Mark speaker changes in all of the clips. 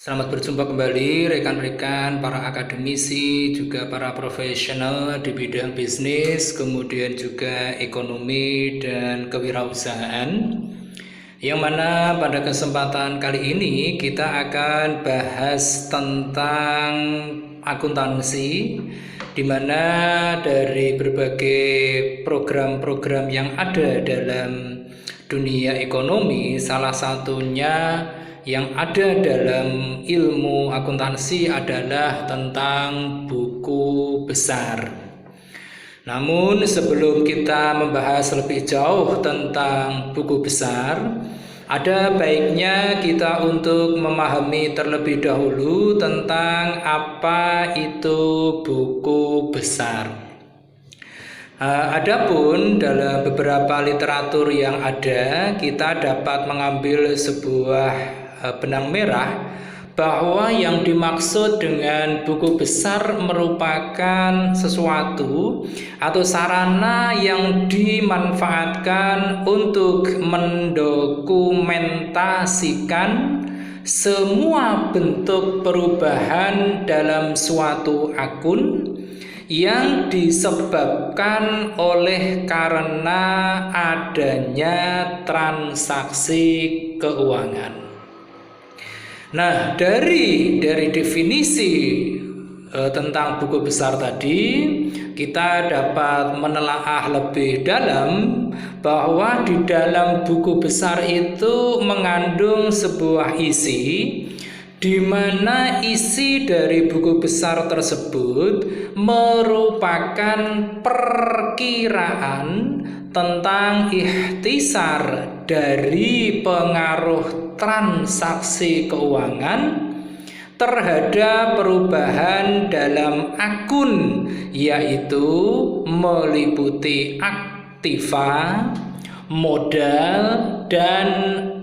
Speaker 1: Selamat berjumpa kembali rekan-rekan, para akademisi, juga para profesional di bidang bisnis, kemudian juga ekonomi dan kewirausahaan. Yang mana pada kesempatan kali ini kita akan bahas tentang akuntansi, di mana dari berbagai program-program yang ada dalam dunia ekonomi, salah satunya yang ada dalam ilmu akuntansi adalah tentang buku besar. Namun sebelum kita membahas lebih jauh tentang buku besar, ada baiknya kita untuk memahami terlebih dahulu tentang apa itu buku besar. Adapun dalam beberapa literatur yang ada, kita dapat mengambil sebuah benang merah bahwa yang dimaksud dengan buku besar merupakan sesuatu atau sarana yang dimanfaatkan untuk mendokumentasikan semua bentuk perubahan dalam suatu akun yang disebabkan oleh karena adanya transaksi keuangan. Nah, dari definisi tentang buku besar tadi, kita dapat menelaah lebih dalam bahwa di dalam buku besar itu mengandung sebuah isi, di mana isi dari buku besar tersebut merupakan perkiraan tentang ikhtisar dari pengaruh transaksi keuangan terhadap perubahan dalam akun, yaitu meliputi aktiva, modal, dan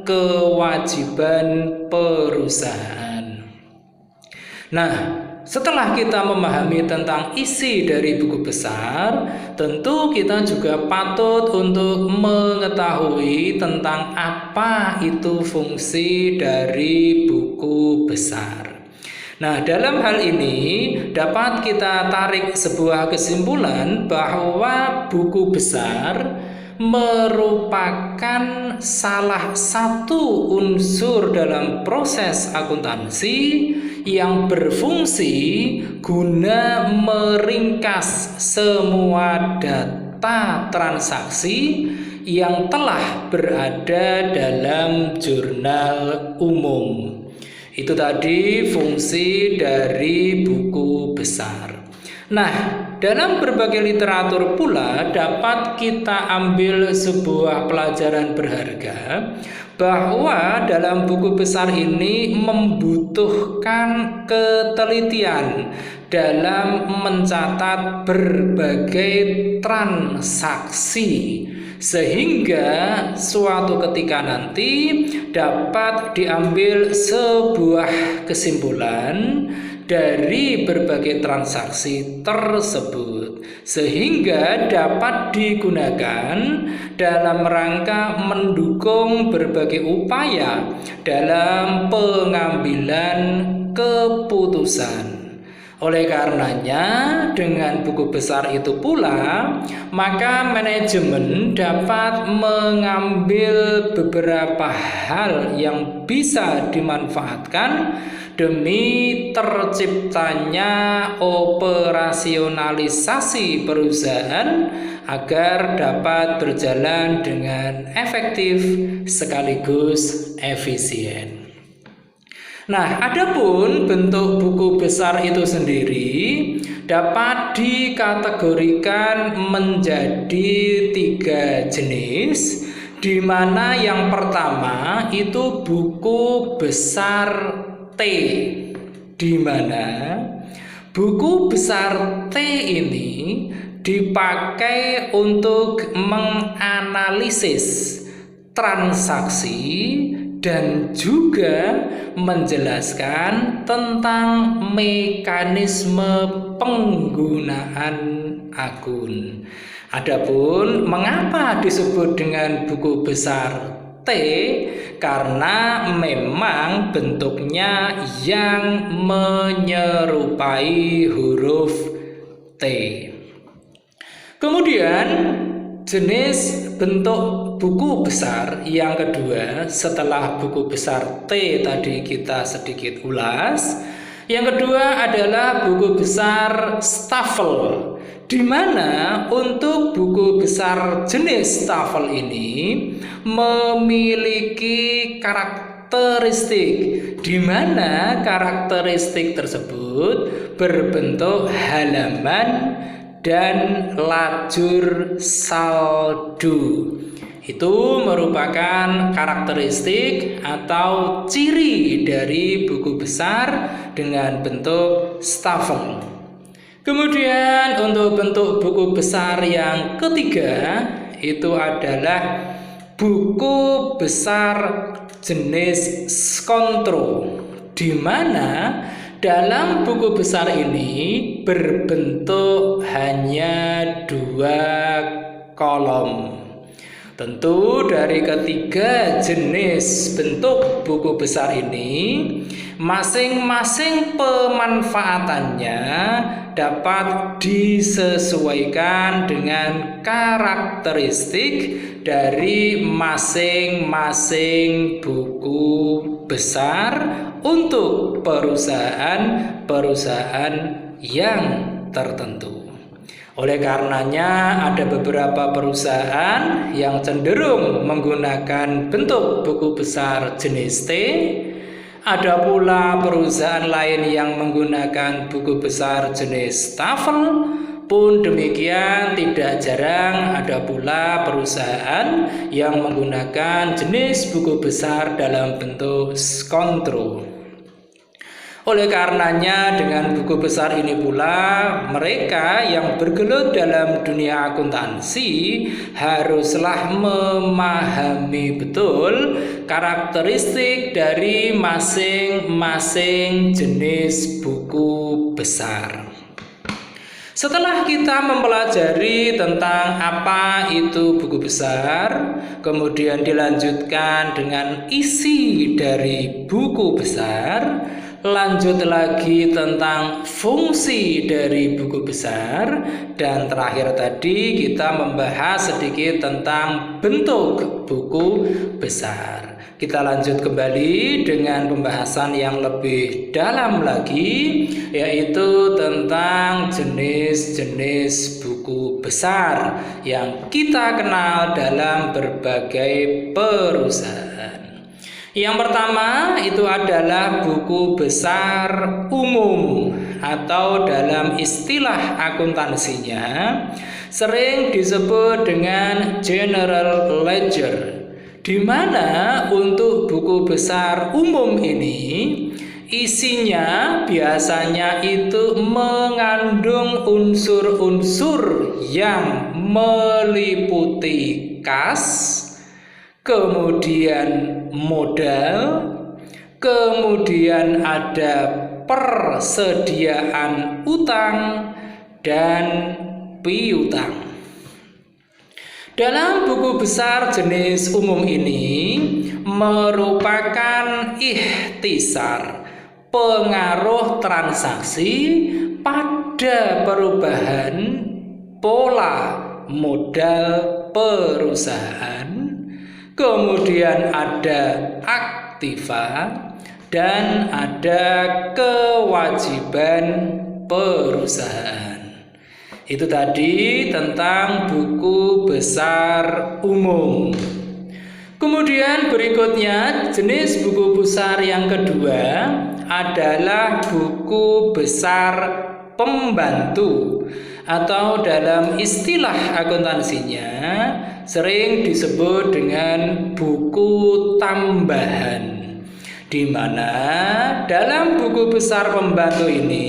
Speaker 1: kewajiban perusahaan. Nah, setelah kita memahami tentang isi dari buku besar, tentu kita juga patut untuk mengetahui tentang apa itu fungsi dari buku besar. Nah, dalam hal ini dapat kita tarik sebuah kesimpulan bahwa buku besar merupakan salah satu unsur dalam proses akuntansi yang berfungsi guna meringkas semua data transaksi yang telah berada dalam jurnal umum. Itu tadi fungsi dari buku besar. Nah, dalam berbagai literatur pula dapat kita ambil sebuah pelajaran berharga bahwa dalam buku besar ini membutuhkan ketelitian dalam mencatat berbagai transaksi, sehingga suatu ketika nanti dapat diambil sebuah kesimpulan dari berbagai transaksi tersebut, sehingga dapat digunakan dalam rangka mendukung berbagai upaya dalam pengambilan keputusan. Oleh karenanya, dengan buku besar itu pula, maka manajemen dapat mengambil beberapa hal yang bisa dimanfaatkan demi terciptanya operasionalisasi perusahaan agar dapat berjalan dengan efektif sekaligus efisien. Nah, adapun bentuk buku besar itu sendiri dapat dikategorikan menjadi 3 jenis, di mana yang pertama itu buku besar T, di mana buku besar T ini dipakai untuk menganalisis transaksi dan juga menjelaskan tentang mekanisme penggunaan akun. Adapun mengapa disebut dengan buku besar T karena memang bentuknya yang menyerupai huruf T. Kemudian jenis bentuk buku besar yang kedua setelah buku besar T tadi kita sedikit ulas. Yang kedua adalah buku besar Staffel, di mana untuk buku besar jenis Staffel ini memiliki karakteristik, di mana karakteristik tersebut berbentuk halaman dan lajur saldo. Itu merupakan karakteristik atau ciri dari buku besar dengan bentuk Staffel. Kemudian untuk bentuk buku besar yang ketiga itu adalah buku besar jenis Scontro, di mana dalam buku besar ini berbentuk hanya 2 kolom. Tentu dari ketiga jenis bentuk buku besar ini, masing-masing pemanfaatannya dapat disesuaikan dengan karakteristik dari masing-masing buku besar untuk perusahaan-perusahaan yang tertentu. Oleh karenanya ada beberapa perusahaan yang cenderung menggunakan bentuk buku besar jenis T. Ada pula perusahaan lain yang menggunakan buku besar jenis Staffel. Pun demikian tidak jarang ada pula perusahaan yang menggunakan jenis buku besar dalam bentuk Scontro. Oleh karenanya dengan buku besar ini pula mereka yang bergelut dalam dunia akuntansi haruslah memahami betul karakteristik dari masing-masing jenis buku besar. Setelah kita mempelajari tentang apa itu buku besar, kemudian dilanjutkan dengan isi dari buku besar, lanjut lagi tentang fungsi dari buku besar, dan terakhir tadi kita membahas sedikit tentang bentuk buku besar. Kita lanjut kembali dengan pembahasan yang lebih dalam lagi, yaitu tentang jenis-jenis buku besar yang kita kenal dalam berbagai perusahaan. Yang pertama itu adalah buku besar umum atau dalam istilah akuntansinya sering disebut dengan general ledger, di mana untuk buku besar umum ini isinya biasanya itu mengandung unsur-unsur yang meliputi kas, kemudian modal, kemudian ada persediaan utang dan piutang. Dalam buku besar jenis umum ini merupakan ikhtisar pengaruh transaksi pada perubahan pola modal perusahaan, kemudian ada aktiva dan ada kewajiban perusahaan. Itu tadi tentang buku besar umum. Kemudian berikutnya jenis buku besar yang kedua adalah buku besar pembantu atau dalam istilah akuntansinya sering disebut dengan buku tambahan, di mana dalam buku besar pembantu ini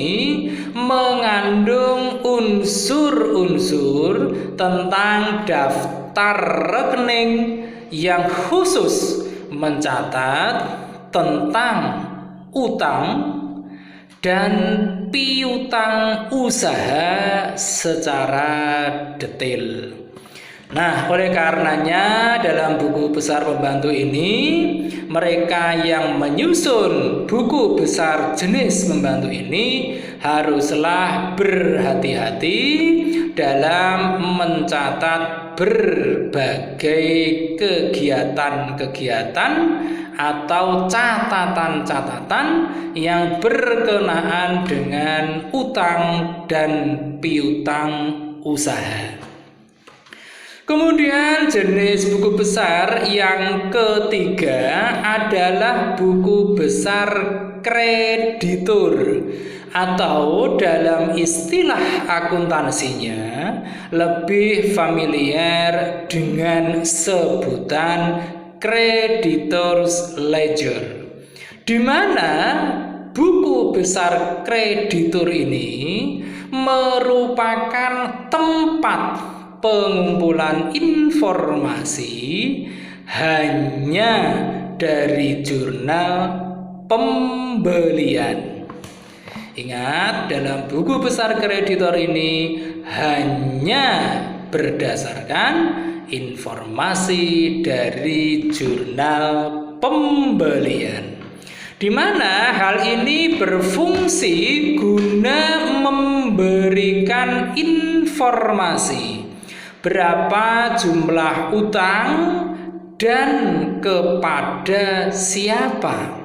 Speaker 1: mengandung unsur-unsur tentang daftar rekening yang khusus mencatat tentang utang dan piutang usaha secara detail. Nah, oleh karenanya dalam buku besar pembantu ini, mereka yang menyusun buku besar jenis pembantu ini haruslah berhati-hati dalam mencatat berbagai kegiatan-kegiatan atau catatan-catatan yang berkenaan dengan utang dan piutang usaha. Kemudian jenis buku besar yang ketiga adalah buku besar kreditur, atau dalam istilah akuntansinya lebih familiar dengan sebutan creditors ledger, di mana buku besar kreditur ini merupakan tempat pengumpulan informasi hanya dari jurnal pembelian. Ingat, dalam buku besar kreditor ini hanya berdasarkan informasi dari jurnal pembelian, di mana hal ini berfungsi guna memberikan informasi berapa jumlah utang dan kepada siapa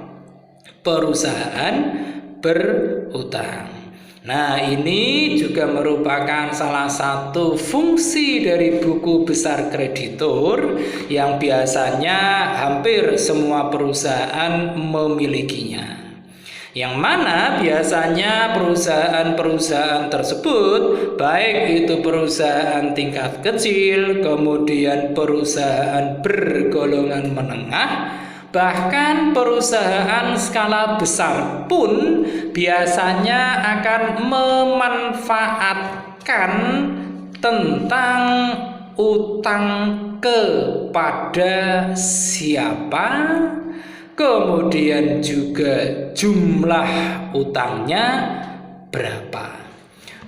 Speaker 1: perusahaan berutang. Nah, ini juga merupakan salah satu fungsi dari buku besar kreditur yang biasanya hampir semua perusahaan memilikinya. Yang mana biasanya perusahaan-perusahaan tersebut, baik itu perusahaan tingkat kecil, kemudian perusahaan bergolongan menengah, bahkan perusahaan skala besar pun biasanya akan memanfaatkan tentang utang kepada siapa, kemudian juga jumlah utangnya berapa.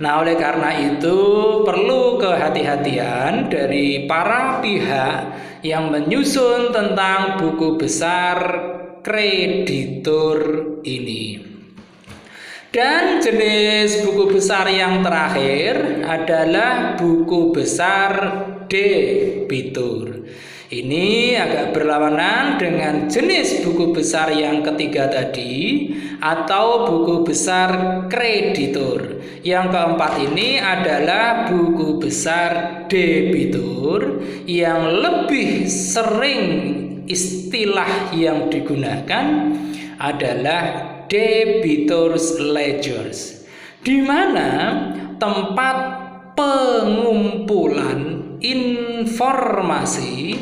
Speaker 1: Nah, oleh karena itu perlu kehati-hatian dari para pihak yang menyusun tentang buku besar kreditur ini. Dan jenis buku besar yang terakhir adalah buku besar debitur. Ini agak berlawanan dengan jenis buku besar yang ketiga tadi, atau buku besar kreditur. Yang keempat ini adalah buku besar debitur, yang lebih sering istilah yang digunakan adalah debitors ledgers, di mana tempat pengumpulan informasi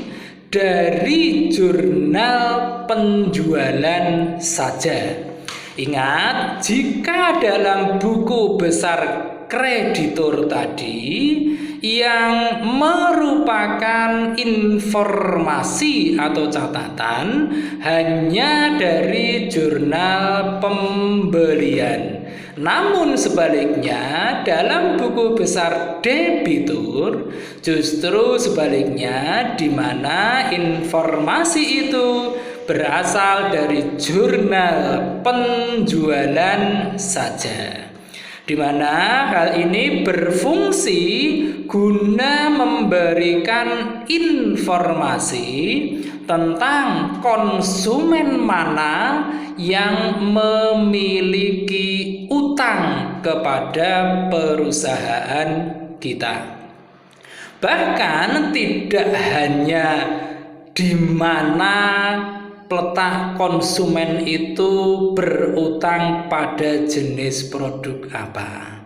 Speaker 1: dari jurnal penjualan saja. Ingat, jika dalam buku besar kreditur tadi yang merupakan informasi atau catatan hanya dari jurnal pembelian, namun sebaliknya dalam buku besar debitur justru sebaliknya, di mana informasi itu berasal dari jurnal penjualan saja, di mana hal ini berfungsi guna memberikan informasi tentang konsumen mana yang memiliki utang kepada perusahaan kita. Bahkan tidak hanya di mana letak konsumen itu berutang pada jenis produk apa.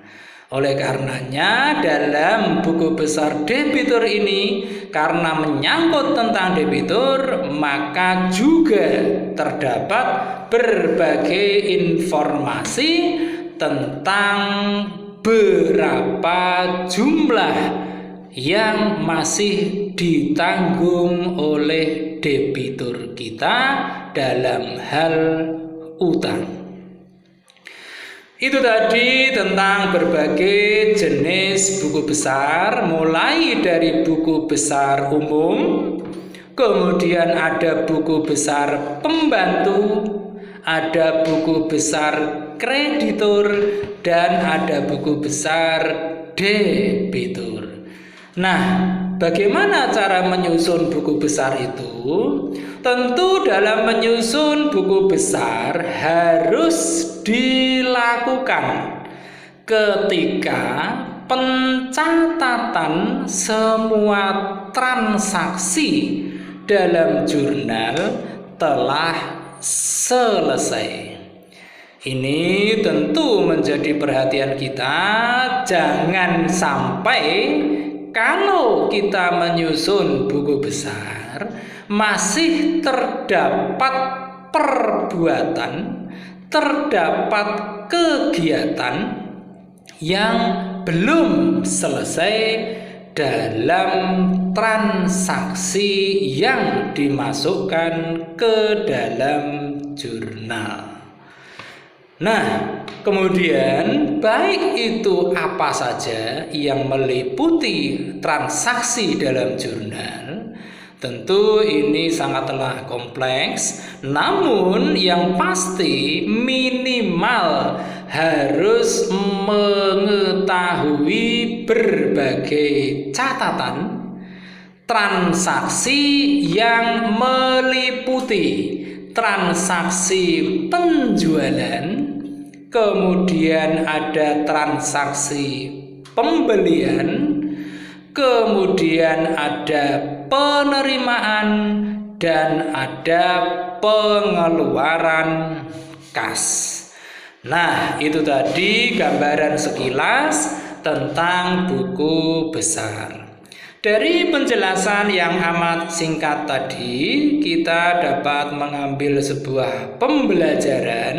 Speaker 1: Oleh karenanya dalam buku besar debitur ini, karena menyangkut tentang debitur, maka juga terdapat berbagai informasi tentang berapa jumlah yang masih ditanggung oleh debitur kita dalam hal utang. Itu tadi tentang berbagai jenis buku besar, mulai dari buku besar umum, kemudian ada buku besar pembantu, ada buku besar kreditur, dan ada buku besar debitur. Nah, bagaimana cara menyusun buku besar itu? Tentu dalam menyusun buku besar harus dilakukan ketika pencatatan semua transaksi dalam jurnal telah selesai. Ini tentu menjadi perhatian kita, jangan sampai kalau kita menyusun buku besar masih terdapat perbuatan, terdapat kegiatan yang belum selesai dalam transaksi yang dimasukkan ke dalam jurnal. Nah, kemudian baik itu apa saja yang meliputi transaksi dalam jurnal, tentu ini sangatlah kompleks, namun yang pasti minimal harus mengetahui berbagai catatan transaksi yang meliputi transaksi penjualan, kemudian ada transaksi pembelian, kemudian ada penerimaan, dan ada pengeluaran kas. Nah, itu tadi gambaran sekilas tentang buku besar. Dari penjelasan yang amat singkat tadi, kita dapat mengambil sebuah pembelajaran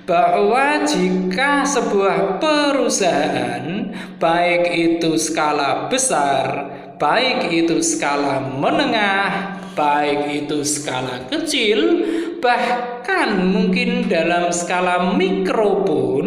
Speaker 1: bahwa jika sebuah perusahaan, baik itu skala besar, baik itu skala menengah, baik itu skala kecil, bahkan mungkin dalam skala mikro pun,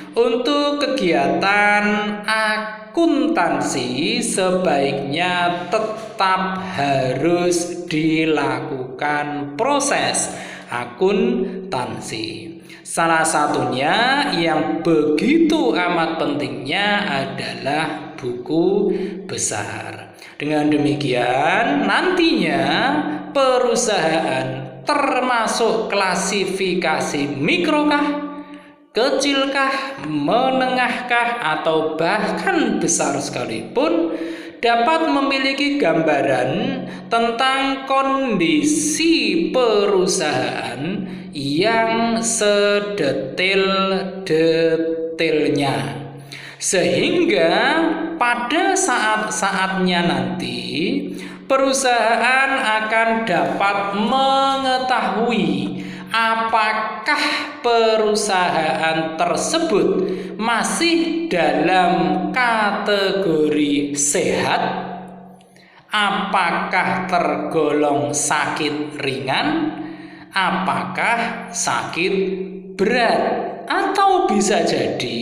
Speaker 1: untuk kegiatan akuntansi sebaiknya tetap harus dilakukan proses akuntansi. Salah satunya yang begitu amat pentingnya adalah buku besar. Dengan demikian, nantinya perusahaan termasuk klasifikasi mikrokah, kecilkah, menengahkah, atau bahkan besar sekalipun, dapat memiliki gambaran tentang kondisi perusahaan yang sedetail-detailnya, sehingga pada saat-saatnya nanti perusahaan akan dapat mengetahui apakah perusahaan tersebut masih dalam kategori sehat, apakah tergolong sakit ringan, apakah sakit berat, atau bisa jadi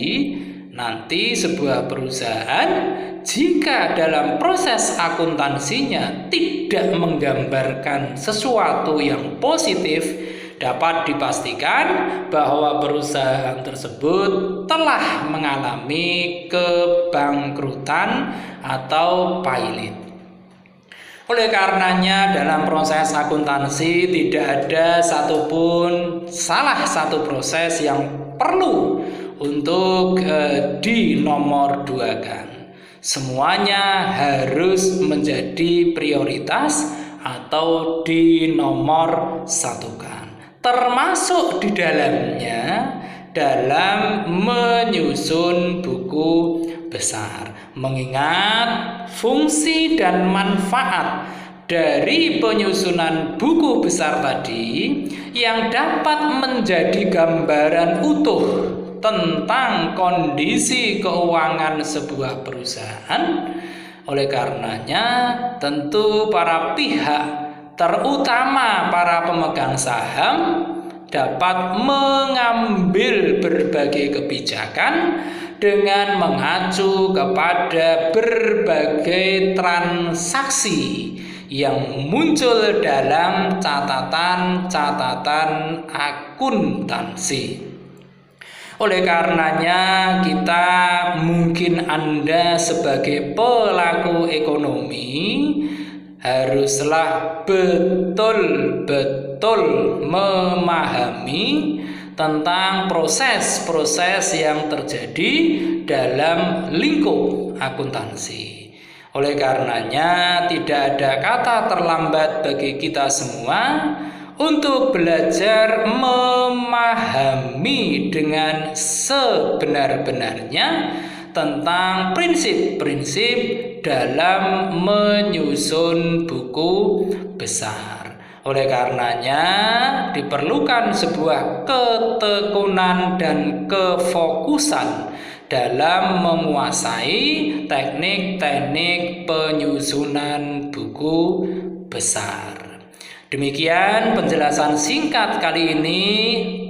Speaker 1: nanti sebuah perusahaan jika dalam proses akuntansinya tidak menggambarkan sesuatu yang positif, dapat dipastikan bahwa perusahaan tersebut telah mengalami kebangkrutan atau pailit. Oleh karenanya dalam proses akuntansi tidak ada salah satu proses yang perlu untuk dinomorduakan. Semuanya harus menjadi prioritas atau dinomor satukan, termasuk di dalamnya dalam menyusun buku besar. Mengingat fungsi dan manfaat dari penyusunan buku besar tadi yang dapat menjadi gambaran utuh tentang kondisi keuangan sebuah perusahaan. Oleh karenanya tentu para pihak, terutama para pemegang saham, dapat mengambil berbagai kebijakan dengan mengacu kepada berbagai transaksi yang muncul dalam catatan-catatan akuntansi. Oleh karenanya Anda sebagai pelaku ekonomi haruslah betul-betul memahami tentang proses-proses yang terjadi dalam lingkup akuntansi. Oleh karenanya tidak ada kata terlambat bagi kita semua untuk belajar memahami dengan sebenar-benarnya tentang prinsip-prinsip dalam menyusun buku besar. Oleh karenanya diperlukan sebuah ketekunan dan kefokusan dalam menguasai teknik-teknik penyusunan buku besar. Demikian penjelasan singkat kali ini,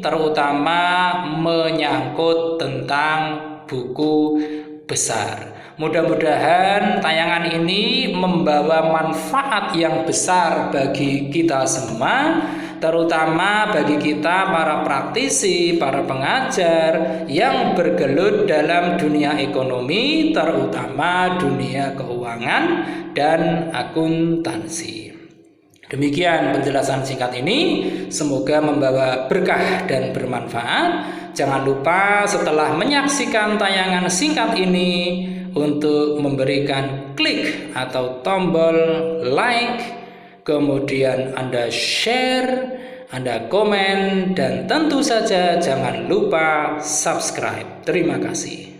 Speaker 1: terutama menyangkut tentang buku besar. Mudah-mudahan tayangan ini membawa manfaat yang besar bagi kita semua, terutama bagi kita para praktisi, para pengajar yang bergelut dalam dunia ekonomi, terutama dunia keuangan dan akuntansi. Demikian penjelasan singkat ini, semoga membawa berkah dan bermanfaat. Jangan lupa setelah menyaksikan tayangan singkat ini untuk memberikan klik atau tombol like, kemudian Anda share, Anda komen, dan tentu saja jangan lupa subscribe. Terima kasih.